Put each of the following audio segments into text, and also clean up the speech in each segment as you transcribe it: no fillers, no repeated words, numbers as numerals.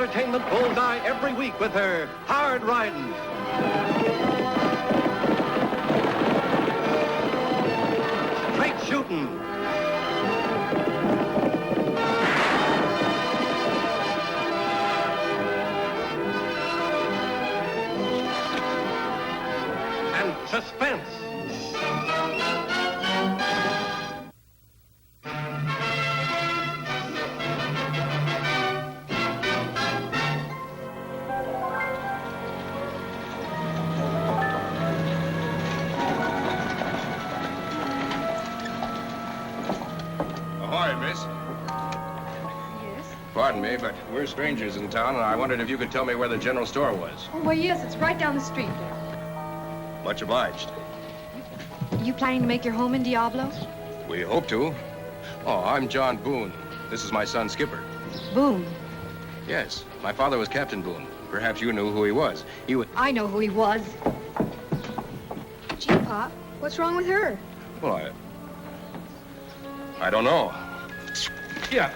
entertainment bullseye every week with her hard riding. Straight shooting. And suspense. Pardon me, but we're strangers in town, and I wondered if you could tell me where the general store was. Oh, well, yes, it's right down the street there. Much obliged. You planning to make your home in Diablo? We hope to. Oh, I'm John Boone. This is my son, Skipper. Boone? Yes, my father was Captain Boone. Perhaps you knew who he was. I know who he was. Gee, Pop, what's wrong with her? Well, I don't know. Yeah.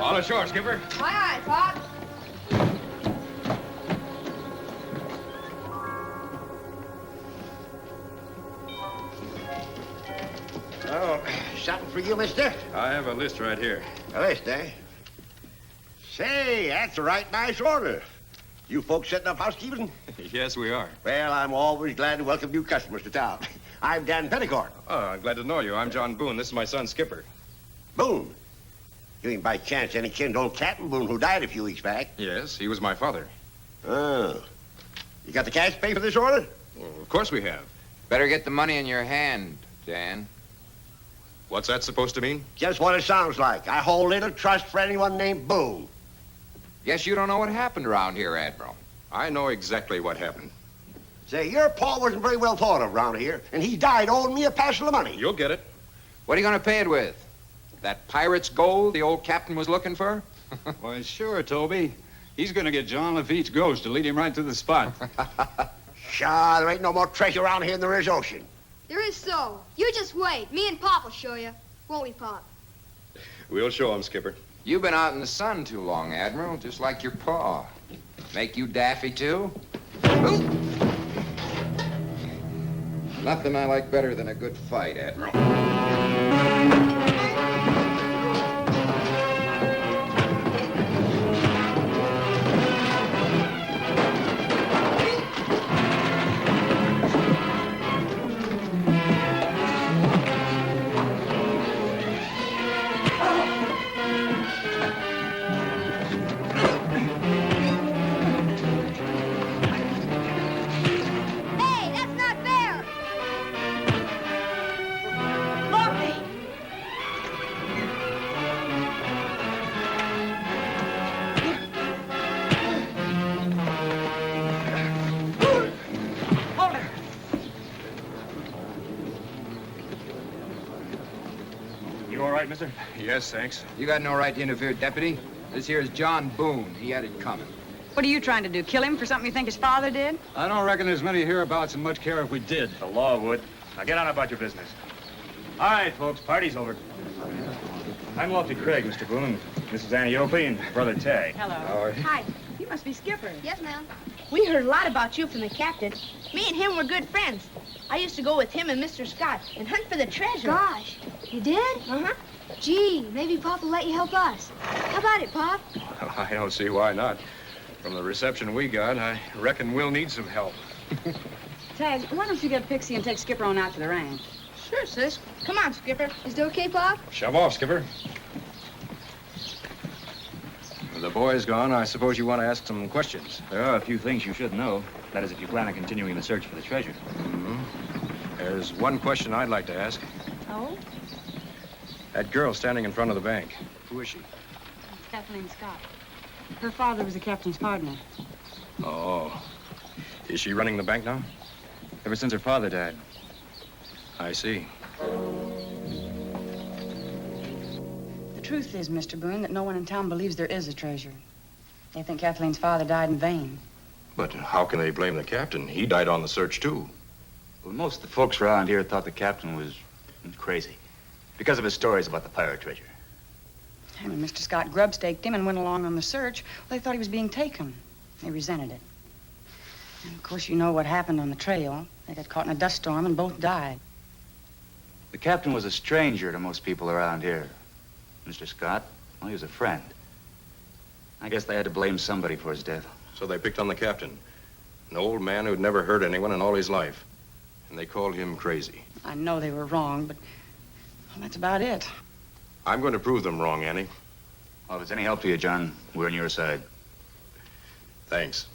All ashore, Skipper. Aye, aye, Pop. Oh, something for you, mister? I have a list right here. A list, eh? Say, that's a right nice order. You folks setting up housekeeping? Yes, we are. Well, I'm always glad to welcome new customers to town. I'm Dan Petticord. Oh, I'm glad to know you. I'm John Boone. This is my son, Skipper. Boone? You ain't by chance any kin to old Captain Boone who died a few weeks back? Yes, he was my father. Oh. You got the cash to pay for this order? Well, of course we have. Better get the money in your hand, Dan. What's that supposed to mean? Just what it sounds like. I hold little trust for anyone named Boone. Guess you don't know what happened around here, Admiral. I know exactly what happened. Say, your pa wasn't very well thought of around here, and he died owing me a passel of money. You'll get it. What are you going to pay it with? That pirate's gold the old captain was looking for? Why, sure, Toby. He's going to get John Lafitte's ghost to lead him right to the spot. Pshaw, there ain't no more treasure around here than there is ocean. There is so. You just wait. Me and Pop will show you. Won't we, Pop? We'll show him, Skipper. You've been out in the sun too long, Admiral, just like your pa. Make you daffy, too? Nothing I like better than a good fight, Admiral. Mister? Yes, thanks. You got no right to interfere, Deputy. This here is John Boone. He had it coming. What are you trying to do, kill him for something you think his father did? I don't reckon there's many hereabouts and much care if we did. The law would. Now get on about your business. All right, folks, party's over. I'm Lofty Craig, Mr. Boone. This is Annie Oakley and Brother Tagg. Hello. How are you? Hi. You must be Skipper. Yes, ma'am. We heard a lot about you from the captain. Me and him were good friends. I used to go with him and Mr. Scott and hunt for the treasure. Gosh, you did? Uh-huh. Gee, maybe Pop will let you help us. How about it, Pop? Well, I don't see why not. From the reception we got, I reckon we'll need some help. Tagg, why don't you get Pixie and take Skipper on out to the ranch? Sure, sis. Come on, Skipper. Is it okay, Pop? Shove off, Skipper. With the boys gone, I suppose you want to ask some questions. There are a few things you should know. That is, if you plan on continuing the search for the treasure. Mm-hmm. There's one question I'd like to ask. Oh? That girl standing in front of the bank, who is she? Kathleen Scott. Her father was the captain's partner. Oh. Is she running the bank now? Ever since her father died. I see. The truth is, Mr. Boone, that no one in town believes there is a treasure. They think Kathleen's father died in vain. But how can they blame the captain? He died on the search, too. Well, most of the folks around here thought the captain was crazy because of his stories about the pirate treasure. And when Mr. Scott grub-staked him and went along on the search, well, they thought he was being taken. They resented it. And of course, you know what happened on the trail. They got caught in a dust storm and both died. The captain was a stranger to most people around here. Mr. Scott, well, he was a friend. I guess they had to blame somebody for his death. So they picked on the captain, an old man who'd never hurt anyone in all his life. And they called him crazy. I know they were wrong, but well, that's about it. I'm going to prove them wrong, Annie. Well, if it's any help to you, John, we're on your side. Thanks.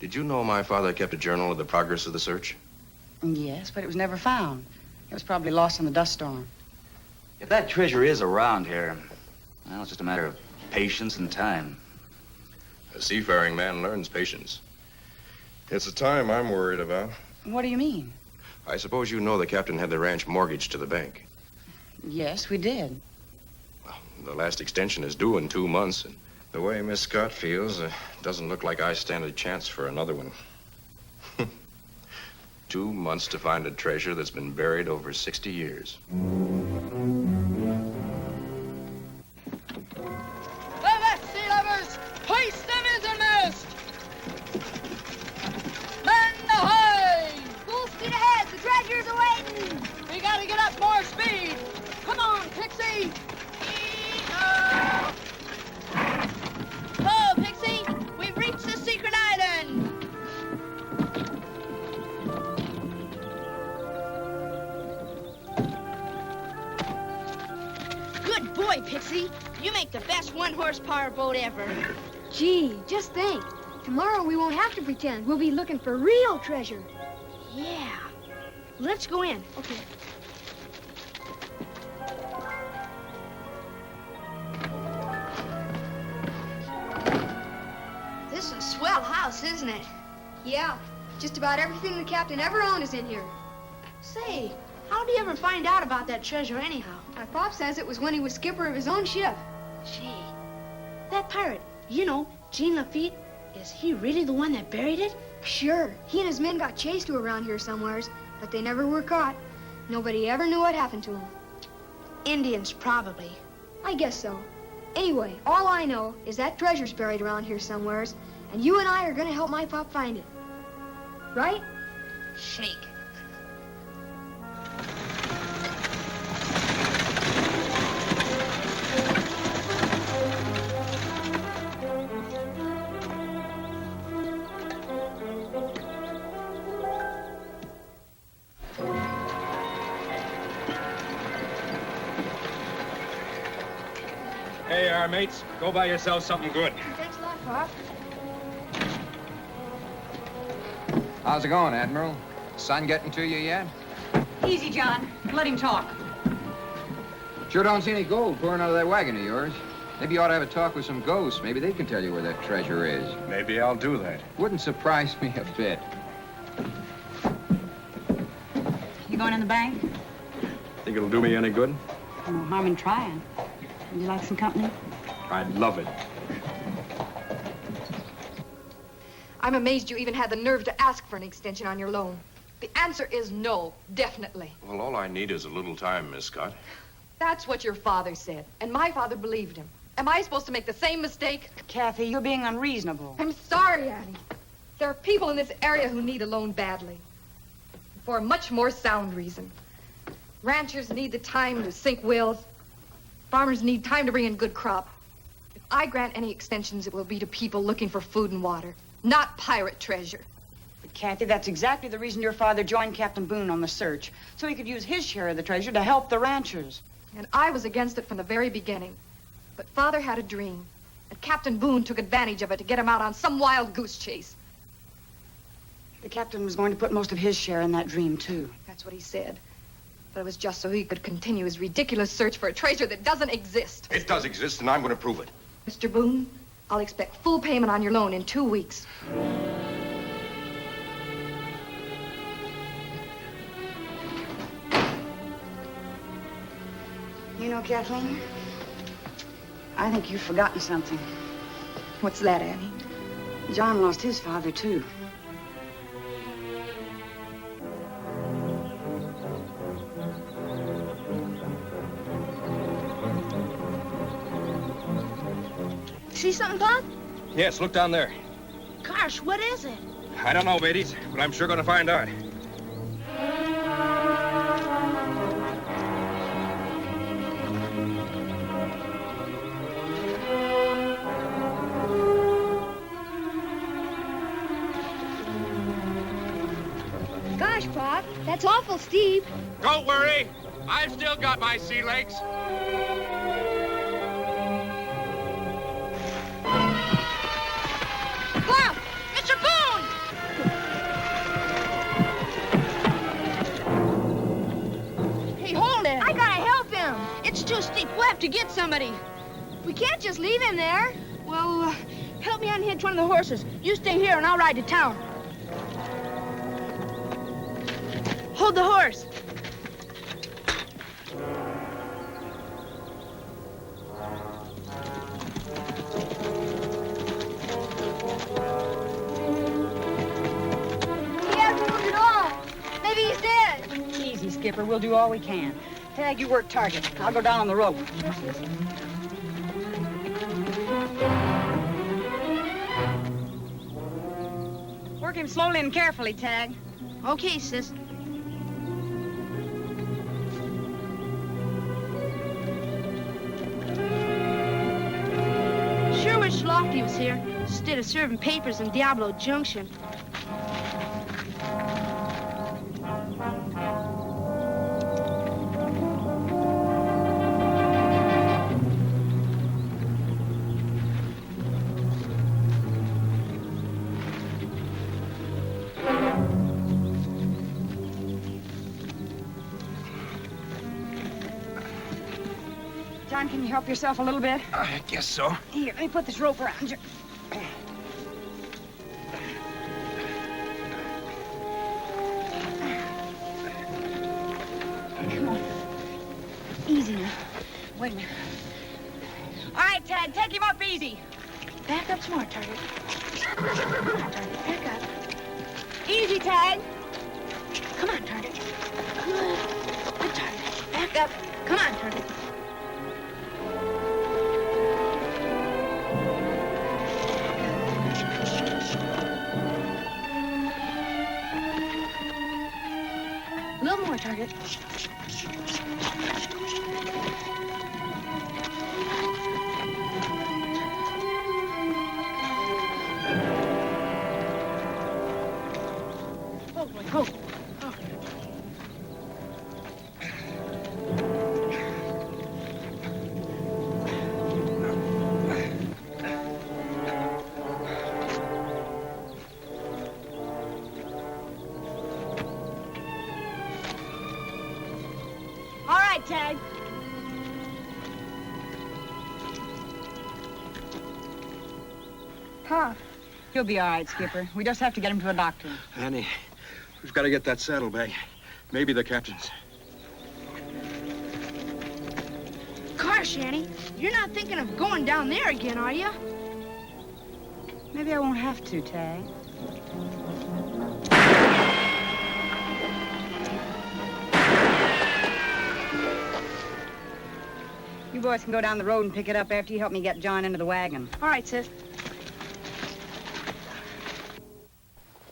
Did you know my father kept a journal of the progress of the search? Yes, but it was never found. It was probably lost in the dust storm. If that treasure is around here, well, it's just a matter of patience and time. A seafaring man learns patience. It's the time I'm worried about. What do you mean? I suppose you know the captain had the ranch mortgaged to the bank. Yes, we did. Well, the last extension is due in 2 months, and the way Miss Scott feels, doesn't look like I stand a chance for another one. 2 months to find a treasure that's been buried over 60 years. Sea lovers, hoist the mizzenmast! Man ahoy! Full speed ahead, the treasure's awaiting! We gotta get up more speed! Come on, Pixie! Oh, Pixie, we've reached the secret island. Good boy, Pixie. You make the best one-horsepower boat ever. Gee, just think. Tomorrow we won't have to pretend. We'll be looking for real treasure. Yeah. Let's go in. Okay. This is a swell house, isn't it? Yeah, just about everything the captain ever owned is in here. Say, how'd he ever find out about that treasure anyhow? My pop says it was when he was skipper of his own ship. Gee, that pirate, you know, Jean Lafitte, is he really the one that buried it? Sure, he and his men got chased to around here somewheres, but they never were caught. Nobody ever knew what happened to them. Indians, probably. I guess so. Anyway, all I know is that treasure's buried around here somewheres, and you and I are gonna help my pop find it. Right? Shake. Hey, our mates, go buy yourself something good. Thanks a lot, Pop. How's it going, Admiral? Sun getting to you yet? Easy, John. Let him talk. Sure don't see any gold pouring out of that wagon of yours. Maybe you ought to have a talk with some ghosts. Maybe they can tell you where that treasure is. Maybe I'll do that. Wouldn't surprise me a bit. You going in the bank? Think it'll do me any good? No harm in trying. Would you like some company? I'd love it. I'm amazed you even had the nerve to ask for an extension on your loan. The answer is no, definitely. Well, all I need is a little time, Miss Scott. That's what your father said, and my father believed him. Am I supposed to make the same mistake? Kathy, you're being unreasonable. I'm sorry, Annie. There are people in this area who need a loan badly. For a much more sound reason. Ranchers need the time to sink wills. Farmers need time to bring in good crop. If I grant any extensions, it will be to people looking for food and water, not pirate treasure. But Kathy, that's exactly the reason your father joined Captain Boone on the search, so he could use his share of the treasure to help the ranchers. And I was against it from the very beginning. But Father had a dream, and Captain Boone took advantage of it to get him out on some wild goose chase. The captain was going to put most of his share in that dream, too. That's what he said. But it was just so he could continue his ridiculous search for a treasure that doesn't exist. It does exist, and I'm going to prove it. Mr. Boone, I'll expect full payment on your loan in 2 weeks. You know, Kathleen, I think you've forgotten something. What's that, Annie? John lost his father, too. See something, Pop? Yes, look down there. Gosh, what is it? I don't know, Beatties, but I'm sure gonna find out. Gosh, Pop, that's awful steep. Don't worry. I've still got my sea legs. Pop! Mr. Boone! Hey, hold it. I gotta help him. It's too steep. We'll have to get somebody. We can't just leave him there. Well, help me unhitch one of the horses. You stay here and I'll ride to town. Hold the horse. He hasn't moved at all. Maybe he's dead. Easy, Skipper. We'll do all we can. Tag, you work target. I'll go down on the rope. Work him slowly and carefully, Tag. Okay, sis. Sure wish Lofty was here instead of serving papers in Diablo Junction. John, can you help yourself a little bit? I guess so. Here, let me put this rope around you. Come on. Easy now. Wait a minute. All right, Tag, take him up easy. Back up smart, Target. Come on, Target. Back up. Easy, Tag. Come on, Target. Good. Good, Target. Back up. Come on, Target. A little more, Target. Oh, boy. Oh. Oh. All right, Tag. Pop, He'll be all right, Skipper. We just have to get him to a doctor. Annie, we've got to get that saddlebag. Maybe the captain's. Gosh, Annie, you're not thinking of going down there again, are you? Maybe I won't have to, Tag. You boys can go down the road and pick it up after you help me get John into the wagon. All right, sis.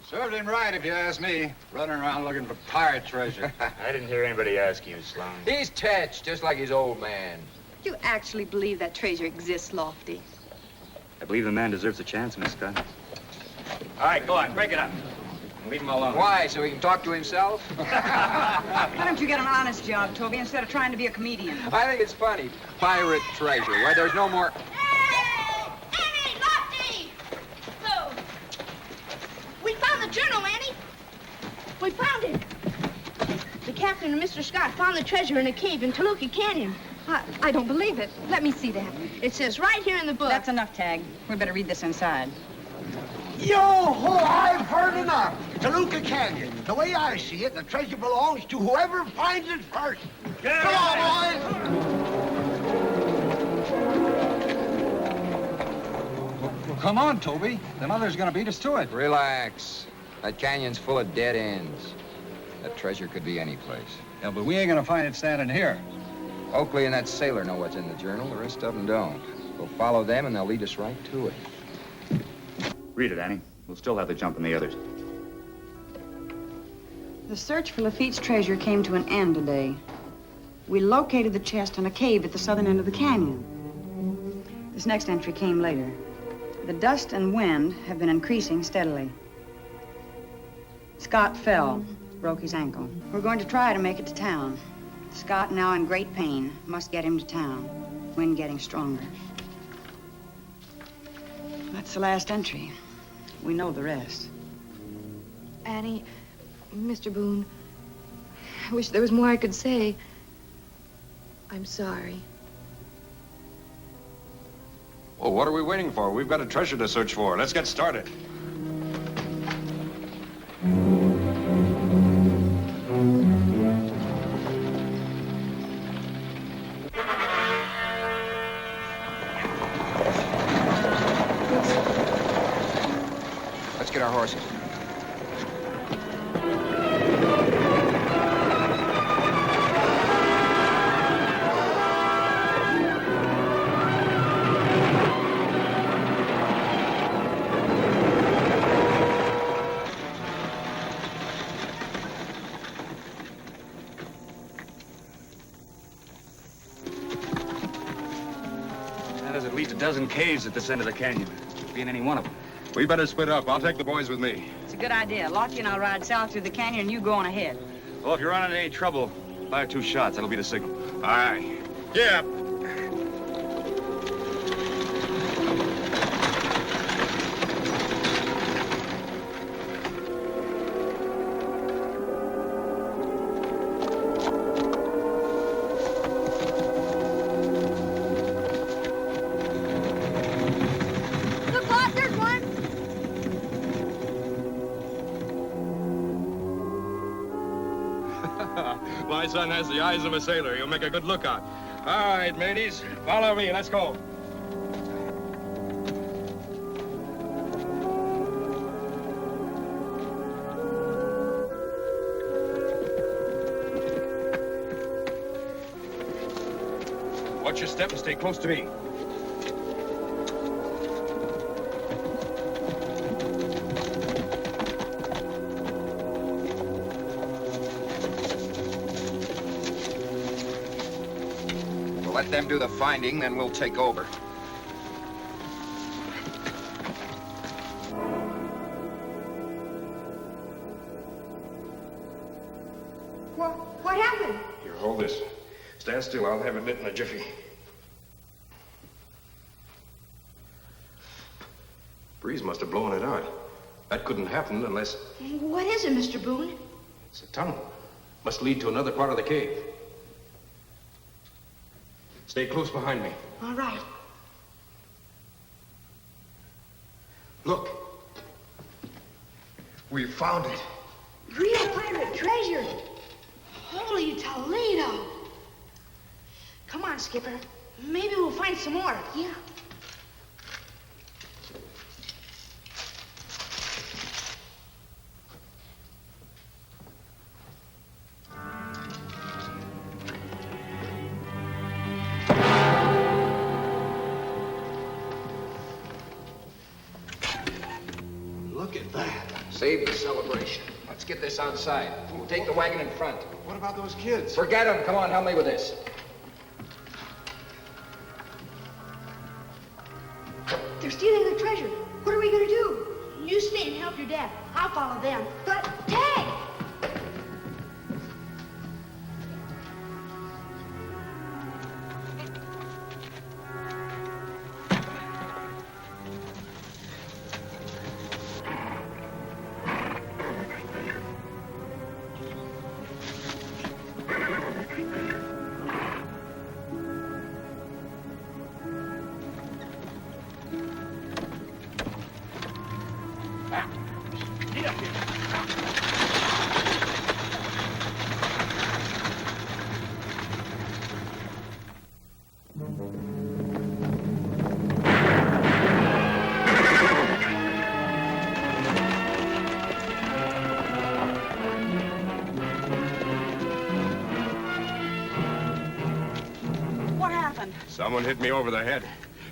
Served him right, if you ask me. Running around looking for pirate treasure. I didn't hear anybody ask you, Sloan. He's tetched, just like his old man. You actually believe that treasure exists, Lofty? I believe the man deserves a chance, Miss Scott. All right, go on, break it up. Leave him alone. Why, so he can talk to himself? Why don't you get an honest job, Toby, instead of trying to be a comedian? I think it's funny. Pirate treasure. Why, there's no more... Hey! Annie! Lofty! Oh. We found the journal, Annie. We found it. The captain and Mr. Scott found the treasure in a cave in Toluca Canyon. I don't believe it. Let me see that. It says right here in the book. That's enough, Tag. We better read this inside. Yo-ho, I've heard enough. Toluca Canyon. The way I see it, the treasure belongs to whoever finds it first. Come on, boys. come on, Toby. The mother's gonna beat us to it. Relax. That canyon's full of dead ends. That treasure could be any place. Yeah, but we ain't gonna find it standing here. Oakley and that sailor know what's in the journal. The rest of them don't. We'll follow them, and they'll lead us right to it. Read it, Annie. We'll still have the jump on the others. The search for Lafitte's treasure came to an end today. We located the chest in a cave at the southern end of the canyon. This next entry came later. The dust and wind have been increasing steadily. Scott fell, broke his ankle. We're going to try to make it to town. Scott, now in great pain, must get him to town. Wind getting stronger. That's the last entry. We know the rest. Annie, Mr. Boone, I wish there was more I could say. I'm sorry. Well, what are we waiting for? We've got a treasure to search for. Let's get started. Let's get our horses. There's at least a dozen caves at this end of the canyon. Could be in any one of them. We better split up. I'll take the boys with me. It's a good idea. Lofty and I'll ride south through the canyon and you go on ahead. Well, if you're running into any trouble, fire 2 shots. That'll be the signal. Aye. Yeah. Look, Bob, there's one. My son has the eyes of a sailor. He'll make a good lookout. All right, mateys. Follow me. Let's go. Watch your step and stay close to me. We'll let them do the finding, then we'll take over. What happened? Here, hold this. Stand still. I'll have it lit in a jiffy. Breeze must have blown it out. That couldn't happen unless What is it, Mr. Boone? it's a tunnel. Must lead to another part of the cave. Stay close behind me. All right. Look. We found it. Real pirate treasure. Holy Toledo. Come on, Skipper. Maybe we'll find some more. Yeah. Look at that. Save the celebration. Let's get this outside. We'll take the wagon in front. What about those kids? Forget them. Come on, help me with this. They're stealing the treasure. What are we gonna do? You stay and help your dad. I'll follow them. But Tagg! Get up here. Someone hit me over the head,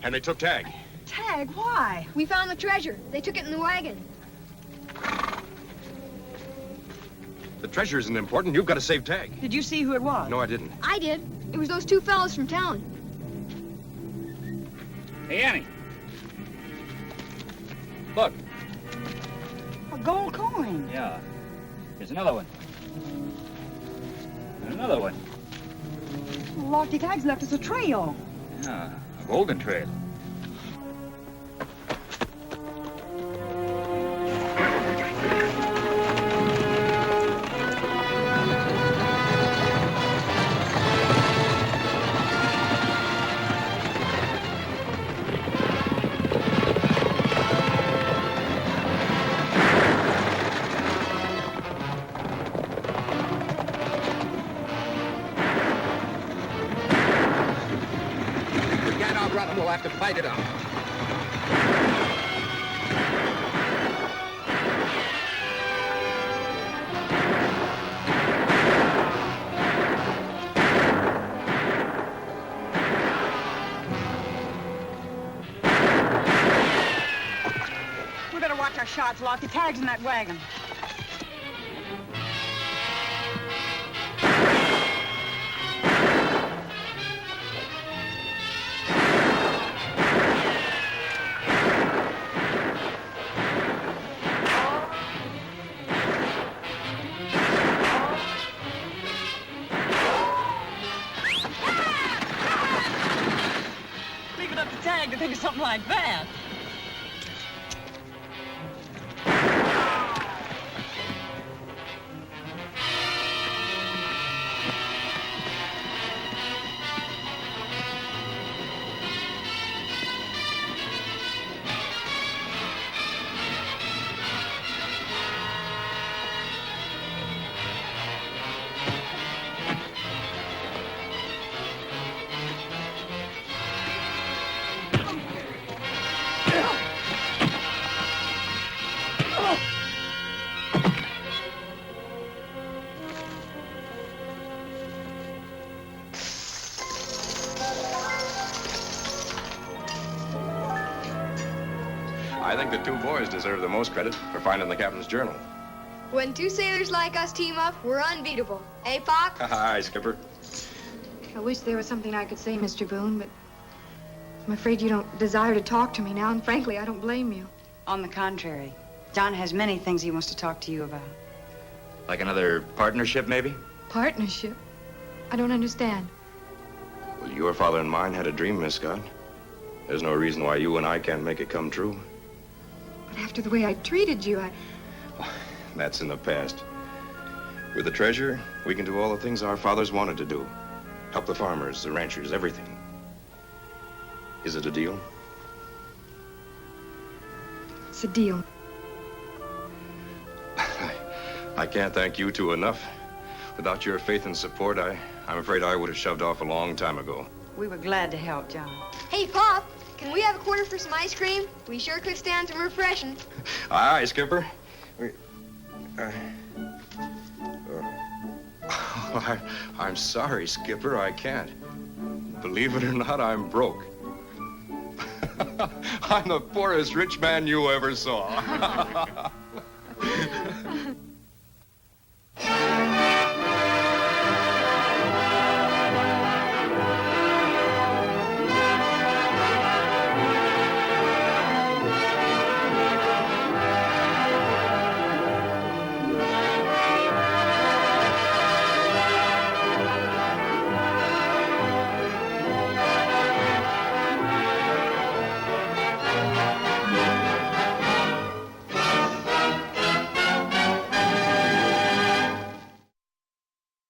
and they took Tagg. Tagg, why? We found the treasure. They took it in the wagon. The treasure isn't important. You've got to save Tagg. Did you see who it was? No, I didn't. I did. It was those two fellows from town. Hey, Annie. Look. A gold coin. Yeah. Here's another one. And another one. Lofty Tagg's left us a trail. Yeah, a golden trail. We'll have to fight it out. We better watch our shots, Lofty. Tagg's in that wagon. To think of something like that. I think the two boys deserve the most credit for finding the captain's journal. When two sailors like us team up, we're unbeatable. Eh, Pop? Hi, Skipper. I wish there was something I could say, Mr. Boone, but I'm afraid you don't desire to talk to me now, and frankly, I don't blame you. On the contrary, John has many things he wants to talk to you about. Like another partnership, maybe? Partnership? I don't understand. Well, your father and mine had a dream, Miss Scott. There's no reason why you and I can't make it come true. But after the way I treated you, That's in the past. With the treasure, we can do all the things our fathers wanted to do. Help the farmers, the ranchers, everything. Is it a deal? It's a deal. I can't thank you two enough. Without your faith and support, I'm afraid I would have shoved off a long time ago. We were glad to help, John. Hey, Pop, can we have a quarter for some ice cream? We sure could stand some refreshing. Aye, Skipper. I'm sorry, Skipper, I can't. Believe it or not, I'm broke. I'm the poorest rich man you ever saw.